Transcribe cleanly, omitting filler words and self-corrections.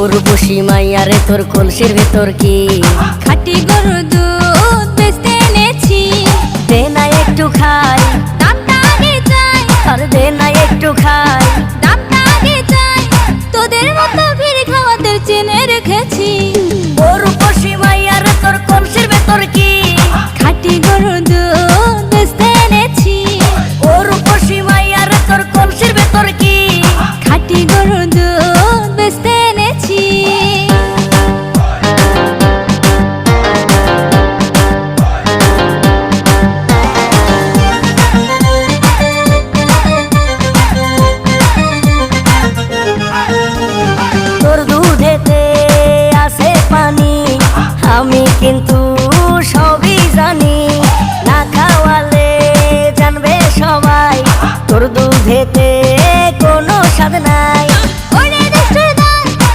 উর্বশী মাইয়ারে তোর কলসির ভেতর কি খাঁটি গরুর দুধ বেচতে এনেছি। দে না একটু খাই, দামটা আগে চাই, আর দে না একটু খাই। দামটা আগে চাই, তোদের মতো ভিড় খাওয়াদের চেনে রেখেছি। উর্বশী মাইয়ারে তোর কলসির ভেতর কি